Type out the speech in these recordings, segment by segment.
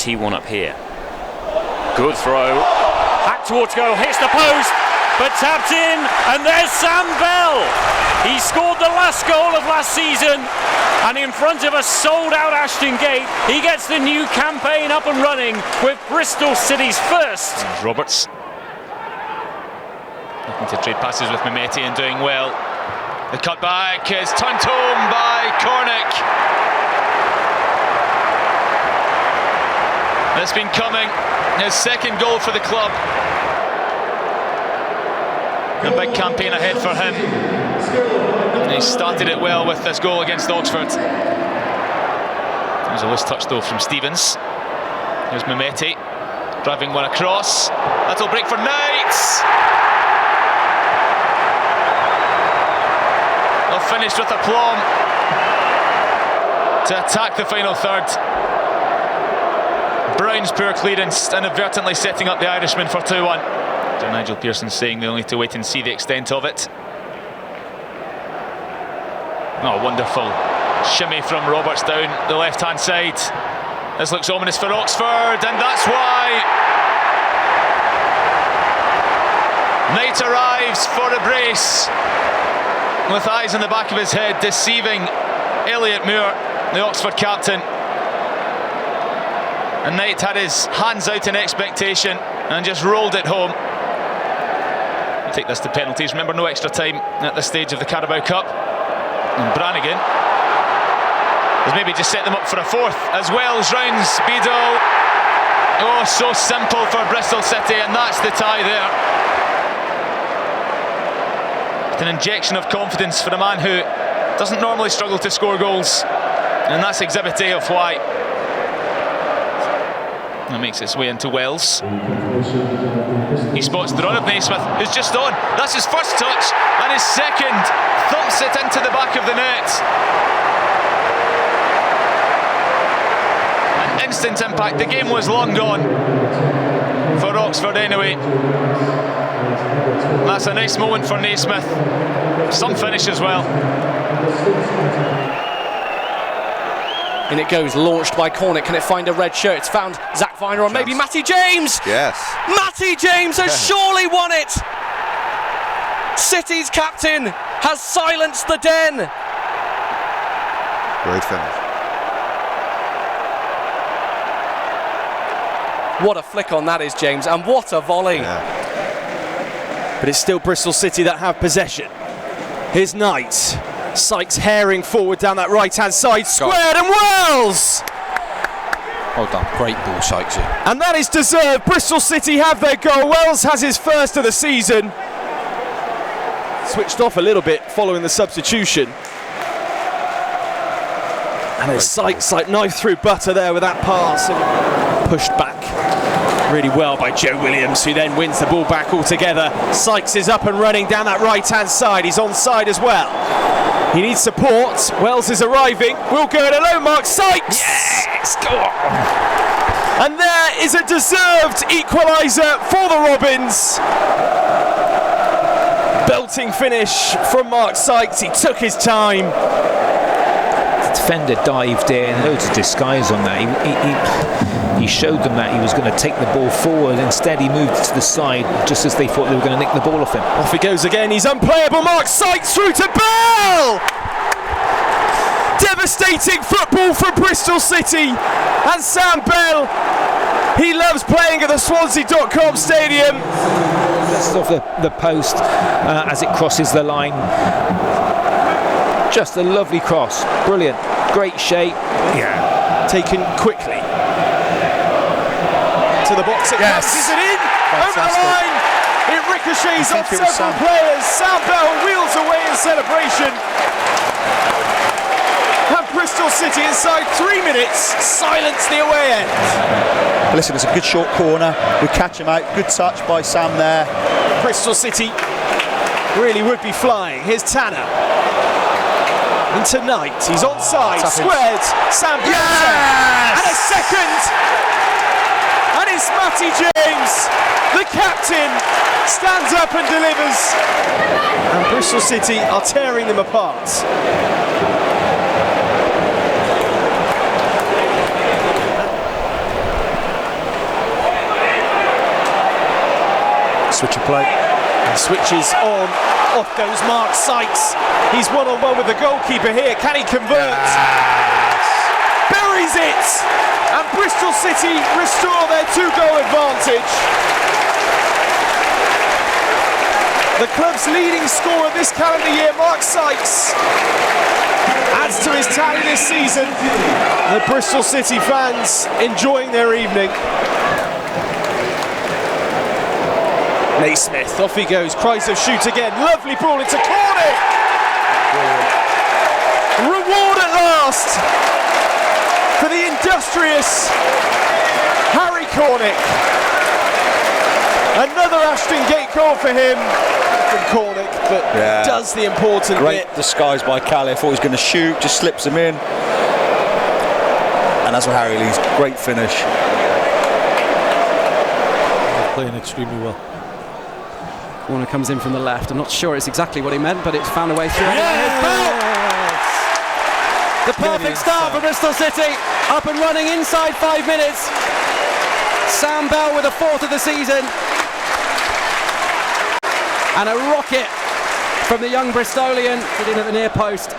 tee one up here. Good throw. Hack towards goal, hits the post, but tapped in, and there's Sam Bell. He scored the last goal of last season, and in front of a sold-out Ashton Gate, he gets the new campaign up and running with Bristol City's first. Roberts looking to trade passes with Mehmeti and doing well. The cutback is turned home by Cornick. It's been coming. His second goal for the club. A big campaign ahead for him. And he started it well with this goal against Oxford. There's a loose touch though from Stevens. Here's Mehmeti driving one across. That'll break for Knights. They'll finish with aplomb to attack the final third. Brown's poor clearance inadvertently setting up the Irishman for 2-1. Nigel Pearson saying they'll need to wait and see the extent of it. Oh, wonderful shimmy from Roberts down the left-hand side. This looks ominous for Oxford, and that's why Knight arrives for a brace with eyes in the back of his head, deceiving Elliot Moore, the Oxford captain. And Knight had his hands out in expectation and just rolled it home. We'll take this to penalties. Remember, no extra time at this stage of the Carabao Cup. And Brannigan has maybe just set them up for a fourth as Wells rounds Beadle. Oh, so simple for Bristol City, and that's the tie there. It's an injection of confidence for a man who doesn't normally struggle to score goals, and that's exhibit A of why. That makes its way into Wells. He spots the run of Naismith, who's just on. That's his first touch, and his second thumps it into the back of the net. An instant impact. The game was long gone for Oxford anyway. That's a nice moment for Naismith. Some finish as well. In it goes, launched by Cornick. Can it find a red shirt? It's found Zach Viner or maybe Matty James. Yes. Matty James has surely won it. City's captain has silenced the den. Great finish. What a flick on that is, James, and what a volley. Yeah. But it's still Bristol City that have possession. Here's Knight. Sykes herring forward down that right-hand side, squared, and Wells! Well done, great ball, Sykes. And that is deserved. Bristol City have their goal. Wells has his first of the season. Switched off a little bit following the substitution. And there's Sykes like knife through butter there with that pass, and pushed back really well by Joe Williams, who then wins the ball back altogether. Sykes is up and running down that right-hand side. He's onside as well. He needs support. Wells is arriving. Will go it alone. Mark Sykes. Yes, go on. And there is a deserved equaliser for the Robins. Belting finish from Mark Sykes. He took his time. The defender dived in, loads of disguise on that. He showed them that he was going to take the ball forward. Instead, he moved to the side just as they thought they were going to nick the ball off him. Off he goes again. He's unplayable. Mark Sykes through to Bell. Devastating football from Bristol City. And Sam Bell, he loves playing at the Swansea.com stadium. That's off the post as it crosses the line. Just a lovely cross. Brilliant. Great shape. Yeah. Taken quickly. To the box, it bounces it in, over the line, it ricochets off several players. Sam Bell wheels away in celebration. And Bristol City inside 3 minutes silence the away end. Listen, it's a good short corner, we catch him out, good touch by Sam there. Bristol City really would be flying. Here's Tanner. And tonight, he's onside, squared, Sam Bell, and a second. And it's Matty James, the captain, stands up and delivers. And Bristol City are tearing them apart. switch of play. Switches on. Off goes Mark Sykes. He's one-on-one with the goalkeeper here. Can he convert? Buries it! And Bristol City restore their 2-goal advantage. The club's leading scorer this calendar year, Mark Sykes, adds to his tally this season. The Bristol City fans enjoying their evening. Naismith, off he goes, Chrysler shoots again, lovely ball into Cornick! Reward at last for the industrious Harry Cornick. Another Ashton Gate goal for him from Cornick, but does the important bit. Disguised by Calais, thought he was going to shoot, just slips him in. And that's what Harry Lee's great finish. Playing extremely well. Corner comes in from the left. I'm not sure it's exactly what he meant, but it's found a way through. The perfect start for Bristol City, up and running inside 5 minutes. Sam Bell with a 4th of the season. And a rocket from the young Bristolian, hit in at the near post.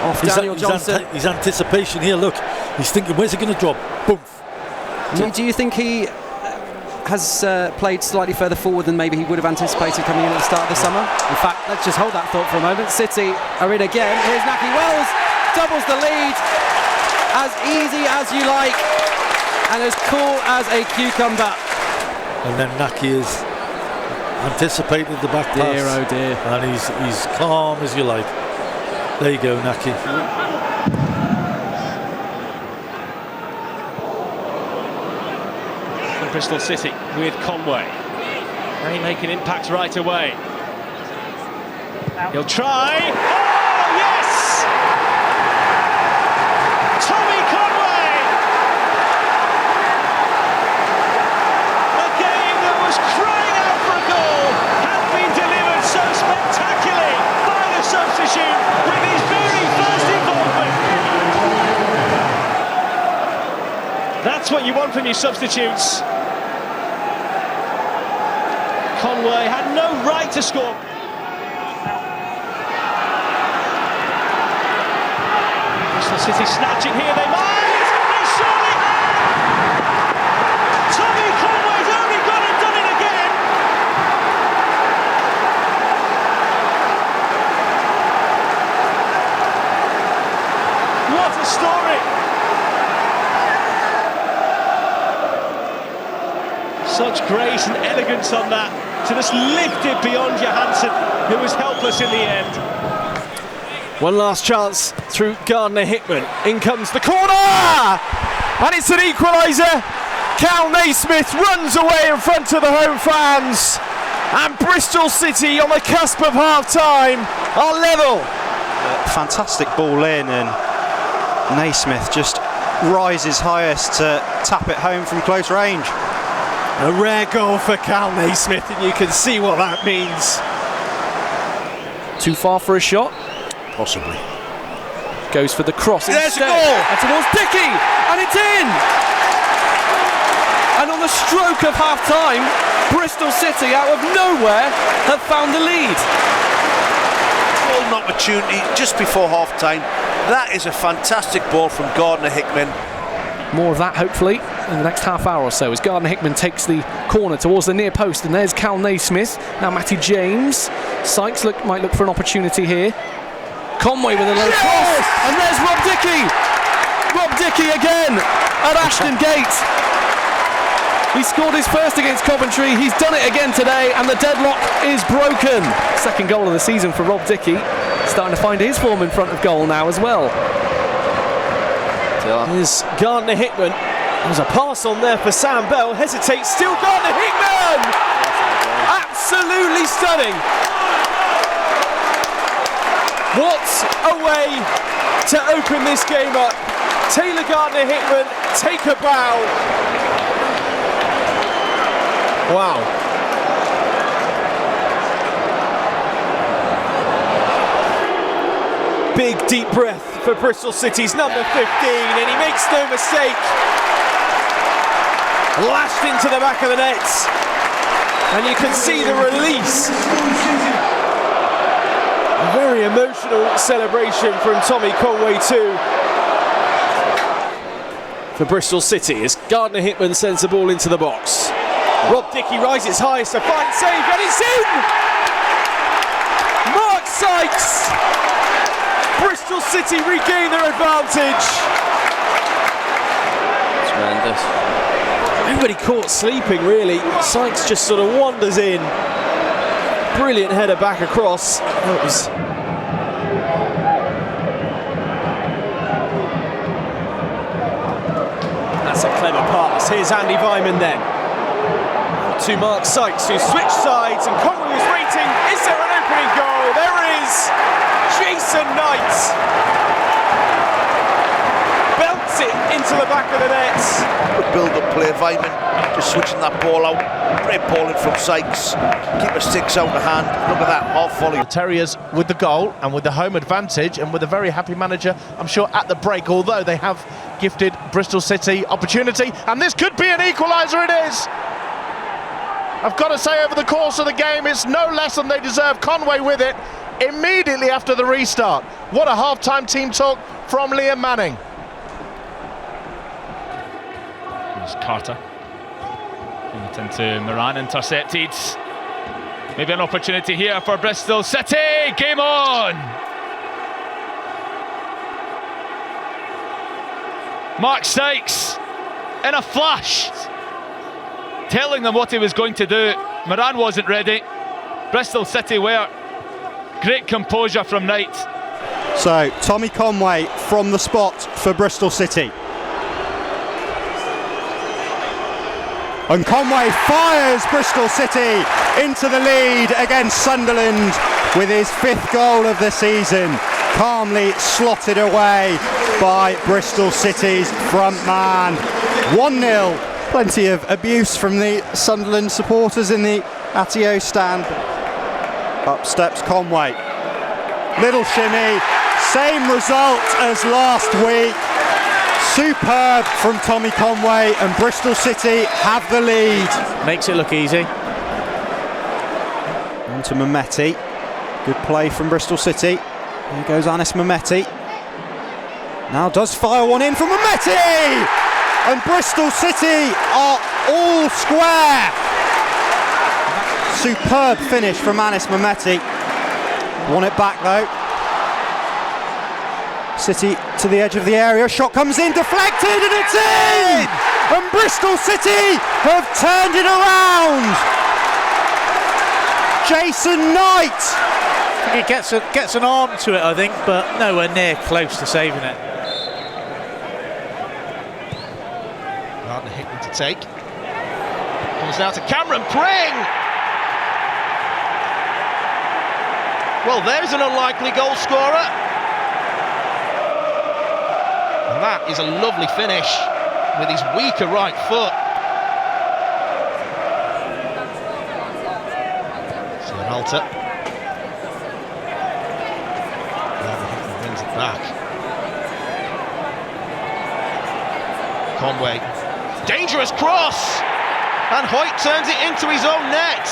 Off Daniel Johnson. His anticipation here, look, he's thinking, where's he going to drop? Boom. Do you think he has played slightly further forward than maybe he would have anticipated coming in at the start of the summer? In fact, let's just hold that thought for a moment. City are in again. Here's Naki Wells, doubles the lead. As easy as you like, and as cool as a cucumber. And then Naki is anticipated the back pass. Dear, oh dear. And he's calm as you like. There you go, Naki. Bristol City with Conway. They make an impact right away. He'll try. Oh, yes! Tommy Conway! A game that was crying out for a goal has been delivered so spectacularly by the substitute with his very first involvement. That's what you want from your substitutes. Conway had no right to score. Bristol City snatching here, they might! They surely have! Tommy Conway's only gone and done it again! What a story! Such grace and elegance on that, to just lift it beyond Johansson, who was helpless in the end. One last chance through Gardner Hickman. In comes the corner! And it's an equaliser. Cal Naismith runs away in front of the home fans. And Bristol City, on the cusp of half-time, are level. Fantastic ball in, and Naismith just rises highest to tap it home from close range. A rare goal for Cal Naismith, and you can see what that means. Too far for a shot? Possibly. Goes for the cross There's instead. a goal! And towards Dickey, and it's in! And on the stroke of half-time, Bristol City, out of nowhere, have found the lead. Golden opportunity just before half-time. That is a fantastic ball from Gardner Hickman. More of that, hopefully, in the next half hour or so, as Gardner Hickman takes the corner towards the near post, and there's Cal Naismith. Now Matty James. Sykes might look for an opportunity here. Conway with a low cross, and there's Rob Dickey. Rob Dickey again at Ashton Gate. He scored his first against Coventry. He's done it again today, and the deadlock is broken. Second goal of the season for Rob Dickey. Starting to find his form in front of goal now as well. Here's Gardner Hickman. There's a pass on there for Sam Bell. Hesitates, still Gardner Hickman! Absolutely stunning. What a way to open this game up. Taylor Gardner Hickman, take a bow. Wow. Big deep breath for Bristol City's number 15, and he makes no mistake. Lashed into the back of the net. And you can see the release. A very emotional celebration from Tommy Conway too. For Bristol City as Gardner Hickman sends the ball into the box. Rob Dickey rises highest, a fine save, and it's in! Mark Sykes! Bristol City regain their advantage. Tremendous. Everybody caught sleeping, really. Sykes just sort of wanders in. Brilliant header back across. That was... That's a clever pass. Here's Andy Vyman then. Out to Mark Sykes, who switched sides, and Conway was waiting. Is there an opening goal? There is! Jason Knight belts it into the back of the net. Good build-up play, Vyman just switching that ball out. Great ball in from Sykes. Keep the sticks out of hand. Look at that half volley. The Terriers with the goal and with the home advantage and with a very happy manager, I'm sure, at the break, although they have gifted Bristol City opportunity, and this could be an equaliser. It is. I've got to say, over the course of the game, it's no less than they deserve. Conway with it immediately after the restart. What a half-time team talk from Liam Manning. There's Carter. It into Moran, intercepted. Maybe an opportunity here for Bristol City. Game on! Mark Sykes in a flash, telling them what he was going to do. Moran wasn't ready. Bristol City were. Great composure from Knight. So, Tommy Conway from the spot for Bristol City. And Conway fires Bristol City into the lead against Sunderland with his 5th goal of the season. Calmly slotted away by Bristol City's front man. 1-0. Plenty of abuse from the Sunderland supporters in the Atio stand. Up steps Conway. Little shimmy. Same result as last week. Superb from Tommy Conway, and Bristol City have the lead. Makes it look easy. On to Mehmeti. Good play from Bristol City. Here goes Anis Mehmeti. Now does fire one in from Mehmeti! And Bristol City are all square. Superb finish from Anis Mehmeti. Won it back though. City to the edge of the area, shot comes in, deflected, and it's in! And Bristol City have turned it around! Jason Knight! He gets an arm to it, I think, but nowhere near close to saving it. Gardner Hickman to take. Comes now to Cameron Pring! Well, there's an unlikely goal scorer. And that is a lovely finish with his weaker right foot. Alter. Brings it back. Conway. Dangerous cross! And Hoyt turns it into his own net.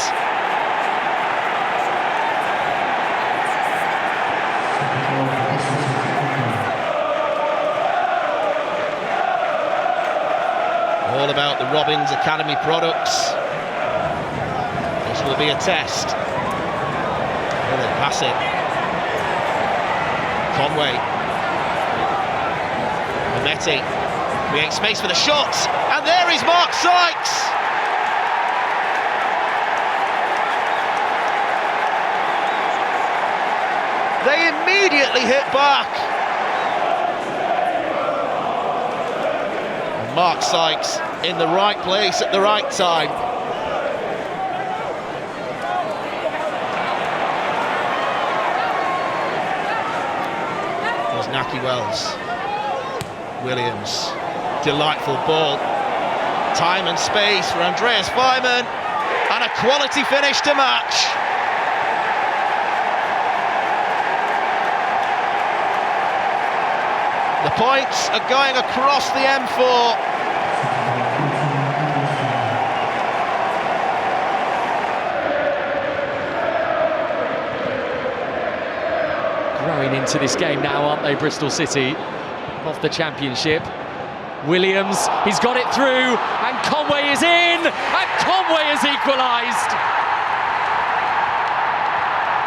All about the Robbins Academy products. This will be a test. Will they pass it? Conway. Mehmeti creates space for the shot, and there is Mark Sykes. They immediately hit back. Mark Sykes in the right place at the right time. There's Naki Wells. Williams. Delightful ball. Time and space for Andreas Vyman. And a quality finish to match. The points are going across the M4. growing into this game now, aren't they, Bristol City? Off the Championship. Williams, he's got it through, and Conway is in, and Conway has equalised.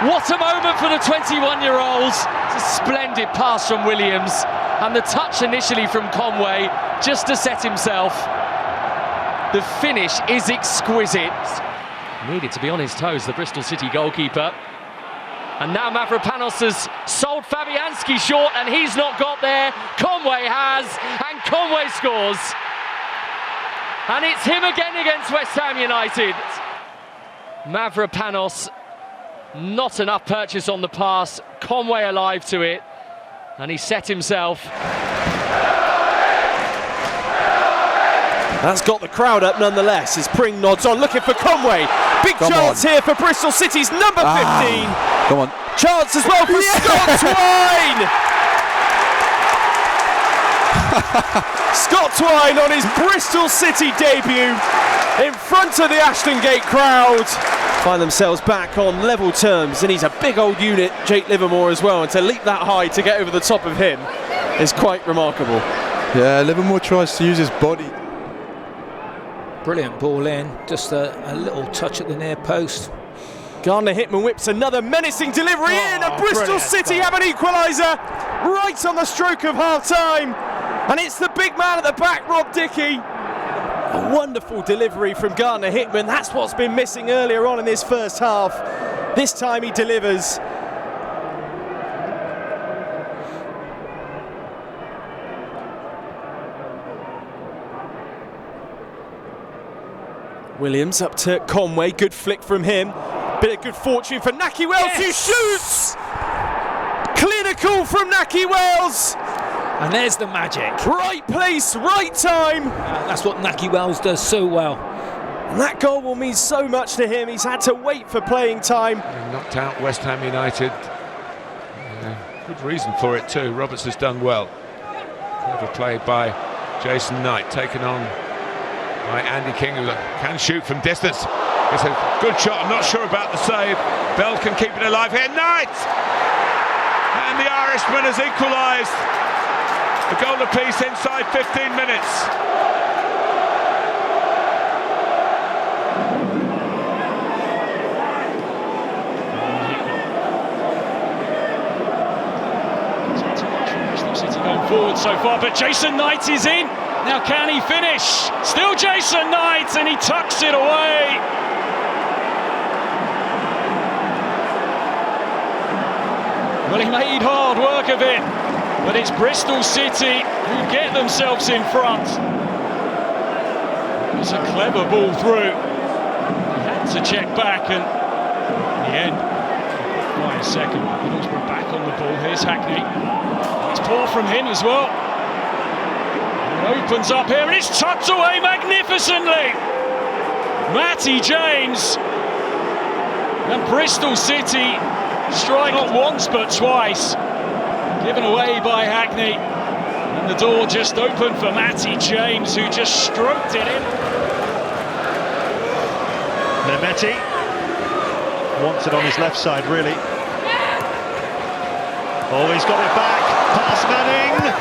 What a moment for the 21-year-olds. It's a splendid pass from Williams, and the touch initially from Conway, just to set himself. The finish is exquisite. Needed to be on his toes, the Bristol City goalkeeper. And now Mavropanos has sold Fabianski short, and he's not got there. Conway has, and Conway scores. And it's him again against West Ham United. Mavropanos, not enough purchase on the pass. Conway alive to it, and he set himself. That's got the crowd up nonetheless as Pring nods on, looking for Conway. Big chance here for Bristol City's number 15. Come on. Chance as well for Scott Twine. Scott Twine on his Bristol City debut in front of the Ashton Gate crowd. Find themselves back on level terms, and he's a big old unit, Jake Livermore as well, and to leap that high to get over the top of him is quite remarkable. Yeah, Livermore tries to use his body. Brilliant ball in, just a little touch at the near post. Gardner-Hickman whips another menacing delivery in, and Bristol City have an equaliser right on the stroke of half-time. And it's the big man at the back, Rob Dickey. A wonderful delivery from Gardner-Hickman. That's what's been missing earlier on in this first half. This time he delivers. Williams up to Conway, good flick from him. Bit of good fortune for Nahki Wells, who shoots! Clinical from Nahki Wells! And there's the magic. Right place, right time! That's what Nahki Wells does so well. And that goal will mean so much to him. He's had to wait for playing time. Knocked out West Ham United. Good reason for it too. Roberts has done well. Clever play by Jason Knight, taken on by Andy King, who can shoot from distance. It's a good shot, I'm not sure about the save. Bell can keep it alive here, Knight! And the Irishman has equalised. A goal apiece inside 15 minutes. City going forward so far, but Jason Knight is in. Now can he finish? Still Jason Knight, and he tucks it away. Well, he made hard work of it, but it's Bristol City who get themselves in front. It was a clever ball through. He had to check back, and in the end, quite a second. Middlesbrough back on the ball. Here's Hackney. It's poor from him as well. Opens up here, and it's tucked away magnificently. Matty James, and Bristol City strike not once but twice. Given away by Hackney, and the door just opened for Matty James, who just stroked it in. Mehmeti wants it on his left side, really. Oh, he's got it back. Pass Manning.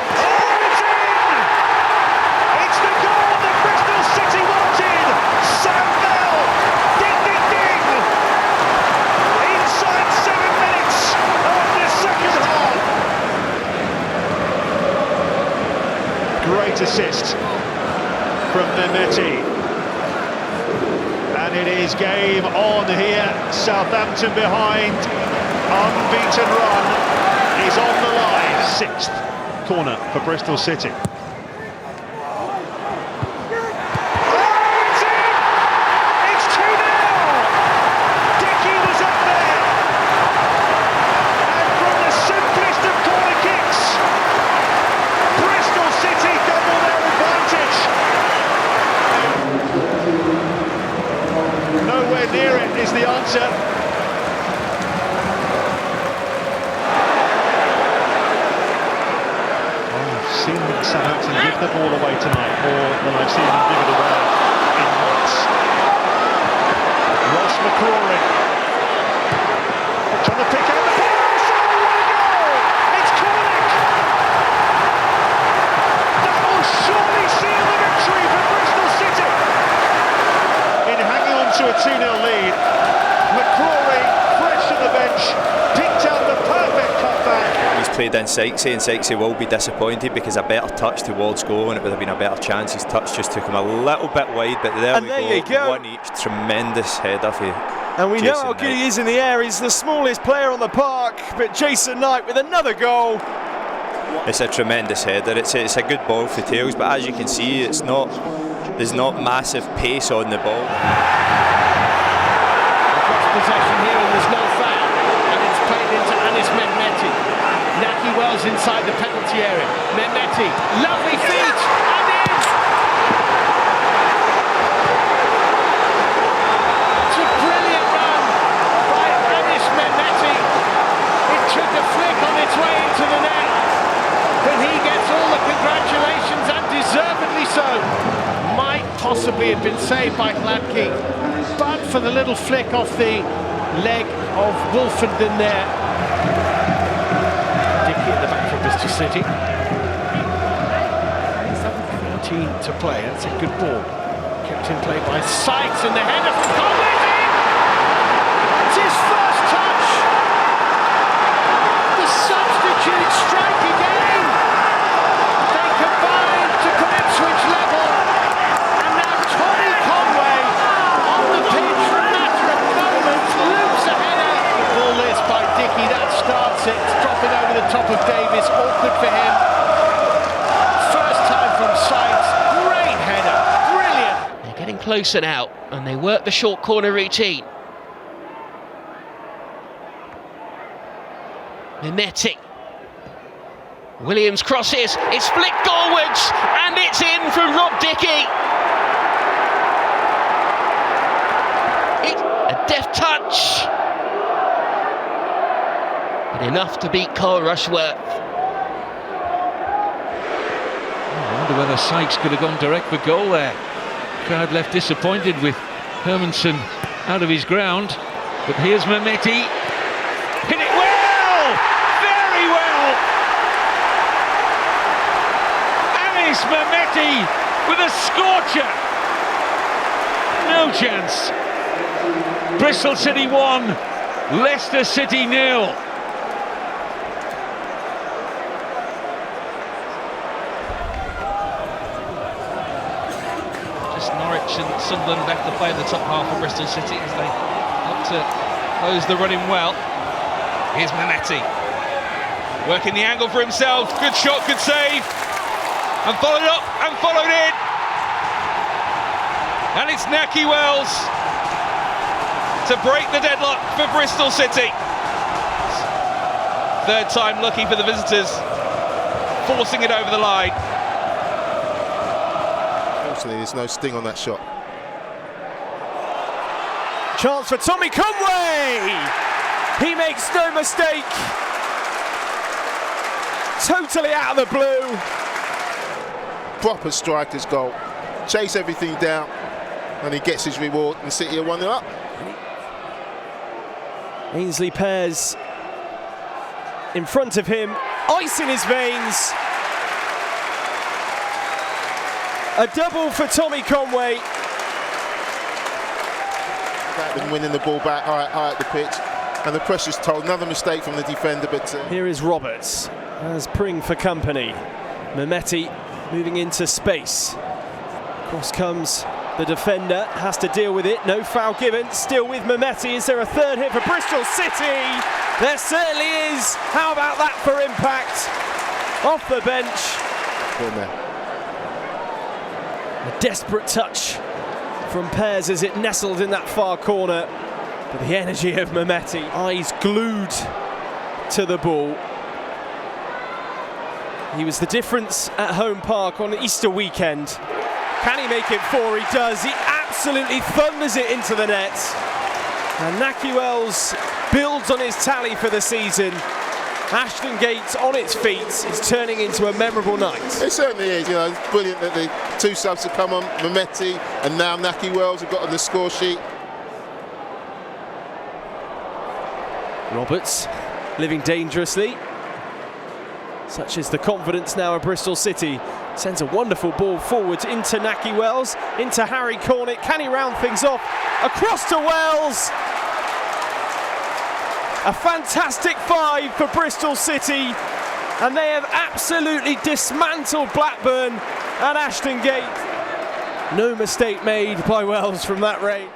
Great assist from Mehmeti. And it is game on here. Southampton behind. Unbeaten run is on the line. Sixth corner for Bristol City. Near it is the answer. I've seen Southampton give the ball away tonight more than I've seen them give it away in months. Ross McCrory trying to pick out the pass. Oh, what a goal! played in Sykesy, and Sykesy will be disappointed because a better touch towards goal and it would have been a better chance. His touch just took him a little bit wide, but there you go. One each, tremendous header for And we Jason know how good Knight. he is in the air. He's the smallest player on the park, but Jason Knight with another goal. It's a tremendous header. It's a good ball for tails, but as you can see, there's not massive pace on the ball. Possession here and there's no foul, and it's played into Anis Mehmeti. Naki Wells inside the penalty area. Mehmeti, lovely feet, and in! It's a brilliant run by Anis Mehmeti. It took a flick on its way into the net, but he gets all the congratulations, and deservedly so. Might possibly have been saved by Gladkey, but for the little flick off the leg of Wolfenden there. Dickey at the back for Bristol City. 7:14 to play. That's a good ball. Kept in play by Sykes, and the header from Conway. It's his first touch. The substitute strike again. They combine to put Ipswich level. And now Tommy Conway on the pitch for a matter of moments loops a header. Ball this by Dickey, that starts it. Dropping over the top of Davis, awkward for him. First time from Sykes, great header, brilliant. They're getting closer now, and they work the short corner routine. Mehmeti. Williams crosses, it's flicked goalwards, and it's in from Rob Dickey. It's a deft touch, but enough to beat Carl Rushworth. I wonder whether Sykes could have gone direct for goal there. Crowd left disappointed with Hermansen out of his ground, but here's Mehmeti. Hit it well! Very well! Anis Mehmeti with a scorcher! No chance. Bristol City 1, Leicester City 0. Norwich and Sunderland left to play in the top half of Bristol City as they look to close the running well. Here's Mehmeti working the angle for himself. Good shot, good save, and followed up and followed in. And it's Naki Wells to break the deadlock for Bristol City. Third time lucky for the visitors, forcing it over the line. There's no sting on that shot. Chance for Tommy Conway! He makes no mistake. Totally out of the blue. Proper striker's goal. Chase everything down, and he gets his reward, and City are 1-0 up. Ainsley Pears in front of him, ice in his veins. A double for Tommy Conway. And winning the ball back high at the pitch, and the pressure's told. Another mistake from the defender, but here is Roberts as Pring for company. Mehmeti moving into space. Cross comes the defender, has to deal with it. No foul given. Still with Mehmeti. Is there a third hit for Bristol City? There certainly is. How about that for impact? Off the bench. A desperate touch from Pears as it nestled in that far corner. But the energy of Mehmeti, eyes glued to the ball. He was the difference at Home Park on Easter weekend. Can he make it 4? He does. He absolutely thunders it into the net. And Naki Wells builds on his tally for the season. Ashton Gate on its feet is turning into a memorable night. It certainly is. You know, it's brilliant that the two subs have come on, Mehmeti and now Naki Wells have got on the score sheet. Roberts living dangerously. Such is the confidence now of Bristol City. Sends a wonderful ball forward into Naki Wells, into Harry Cornick. Can he round things off? Across to Wells. A fantastic 5 for Bristol City. and they have absolutely dismantled Blackburn at Ashton Gate. No mistake made by Wells from that range.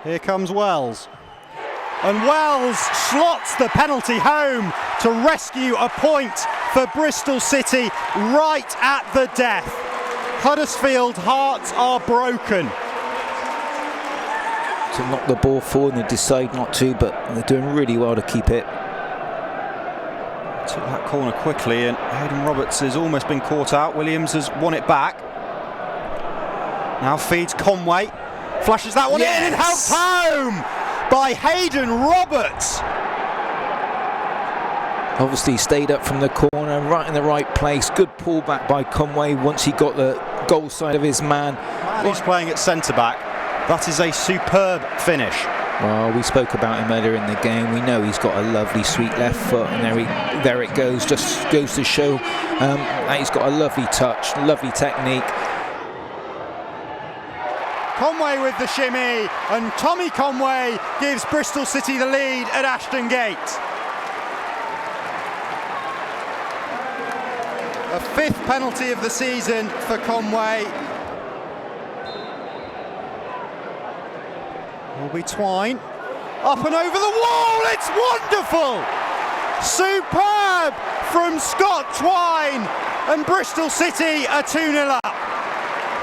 Here comes Wells. And Wells slots the penalty home to rescue a point for Bristol City right at the death. Huddersfield hearts are broken. To knock the ball forward and they decide not to, but they're doing really well to keep it. Took that corner quickly and Hayden Roberts has almost been caught out. Williams has won it back. Now feeds Conway. Flashes that one in and helped home by Hayden Roberts. Obviously stayed up from the corner, right in the right place. Good pullback by Conway once he got the goal side of his man. He's playing at centre-back. That is a superb finish. Well, we spoke about him earlier in the game. We know he's got a lovely sweet left foot, and there it goes. Just goes to show that he's got a lovely touch, lovely technique. Conway with the shimmy, and Tommy Conway gives Bristol City the lead at Ashton Gate. A fifth penalty of the season for Conway. Will be Twine. Up and over the wall, it's wonderful! Superb from Scott Twine, and Bristol City are 2-0 up.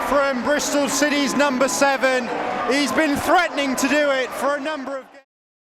From Bristol City's number 7. He's been threatening to do it for a number of